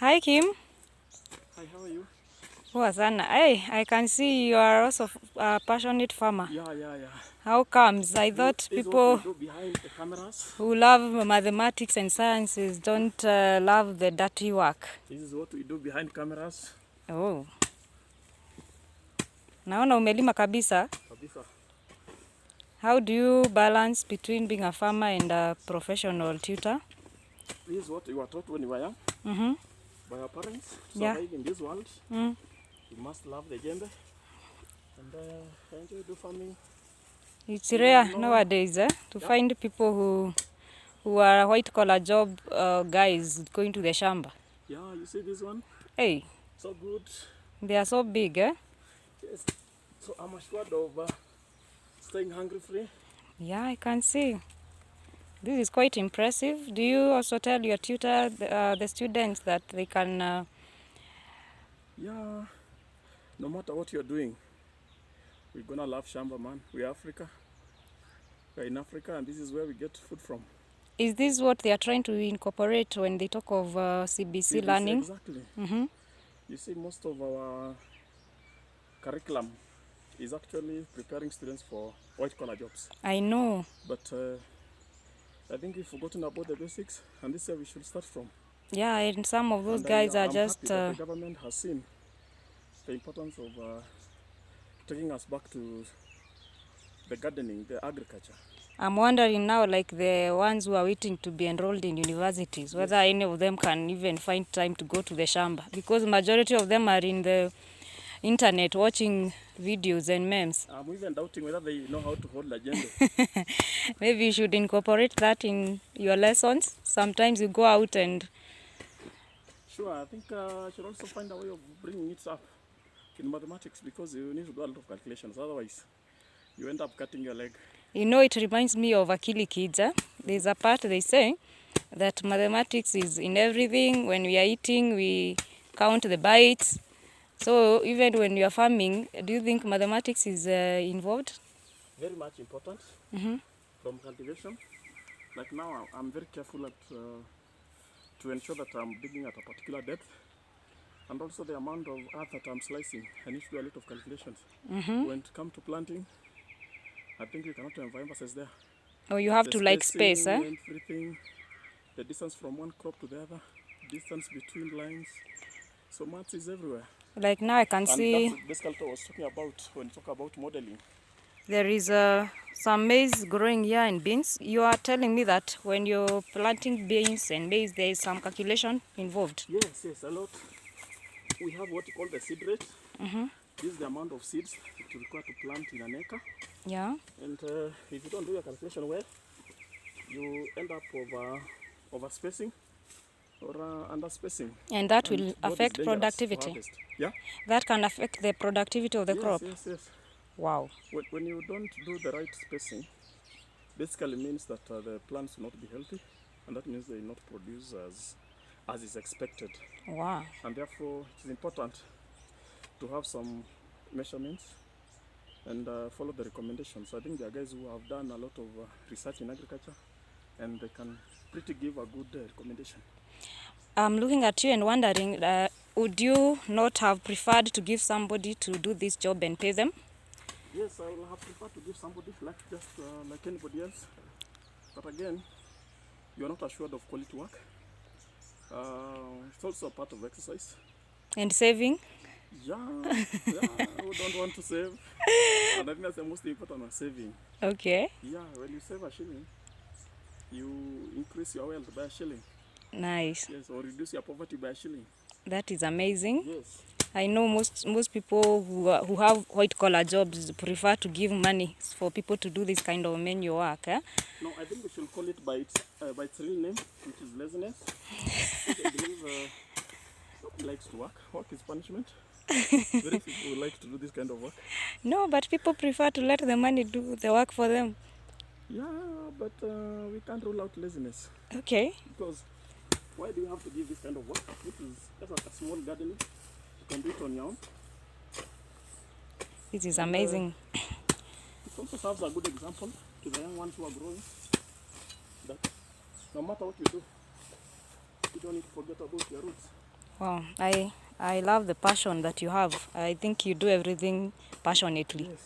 Hi Kim. Hi, how are you? Poa sana. Hey, I can see you are also a passionate farmer. Yeah. How comes? I thought This is what we people do behind the cameras. who love mathematics and sciences don't love the dirty work. This is what we do behind cameras. Oh. Naona umelima kabisa. Kabisa. How do you balance between being a farmer and a professional tutor? This is what we were taught when we were young by our parents. Yeah. Survive in this world. Mm. You must love the jembe and enjoy do farming. It's rare nowadays to find people who are white collar job guys going to the shamba. Yeah, you see this one? Hey, So good. they are so big, eh? Yes. So I'm assured of staying hungry free. Yeah, I can see. This is quite impressive. Do you also tell your tutor, the students, that they can... Yeah. No matter what you're doing, we're gonna love shamba, man. We're Africa. We're in Africa, and this is where we get food from. Is this what they are trying to incorporate when they talk of CBC learning? Exactly. You see, most of our curriculum is actually preparing students for white-collar jobs. I know. But I think we've forgotten about the basics, and this is where we should start from. Yeah, and some of those And guys are I'm just... happy that the government has seen the importance of taking us back to the gardening, the agriculture. I'm wondering now, like the ones who are waiting to be enrolled in universities, whether any of them can even find time to go to the shamba, because majority of them are in the internet watching videos and memes. I'm even doubting whether they know how to hold a jembe. Maybe you should incorporate that in your lessons. Sometimes you go out and... Sure, I think I should also find a way of bringing it up in mathematics, because you need to do a lot of calculations. Otherwise, you end up cutting your leg. You know, it reminds me of Akili Kids. There's a part they say that mathematics is in everything. When we are eating, we count the bites. So even when you are farming, do you think mathematics is involved? Very much important from cultivation. Like now, I'm very careful to ensure that I'm digging at a particular depth, and also the amount of earth that I'm slicing. I need to do a lot of calculations. When it comes to planting, I think you cannot emphasize there. Oh, you have to like space, eh? Everything, the distance from one crop to the other, distance between lines. So maths is everywhere. Like now I can see... And that's basically what I was talking about when you talk about modeling. There is some maize growing here and beans. You are telling me that when you're planting beans and maize, there is some calculation involved. Yes, a lot. We have what you call the seed rate. This is the amount of seeds it requires to plant in an acre. Yeah. And if you don't do your calculation well, you end up over spacing or under spacing. And that will affect productivity. Yeah. That can affect the productivity of the crop. Yes. Wow. When you don't do the right spacing, basically means that the plants will not be healthy, and that means they will not produce as is expected. Wow. And therefore, it is important to have some measurements and follow the recommendations. I think there are guys who have done a lot of research in agriculture, and they can pretty give a good recommendation. I'm looking at you and wondering, would you not have preferred to give somebody to do this job and pay them? Yes, I will have preferred to give somebody like anybody else. But again, you are not assured of quality work. It's also a part of exercise. And saving? Yeah, who don't want to save? And I think that's the most important one, saving. Okay. Yeah, when you save a shilling, you increase your wealth by a shilling. Nice. Yes, or reduce your poverty by a shilling. That is amazing. Yes. I know most people who have white collar jobs prefer to give money for people to do this kind of manual work. Eh? No, I think we should call it by its real name, which is laziness. I believe nobody likes to work. Work is punishment. Very few people like to do this kind of work. No, but people prefer to let the money do the work for them. Yeah, but we can't rule out laziness. Okay. Because why do you have to give this kind of work? This is just like a small gardening. You can do it on your own. This is amazing. It also serves a good example to the young ones who are growing that no matter what you do, you don't need to forget about your roots. Wow, I love the passion that you have. I think you do everything passionately. Yes.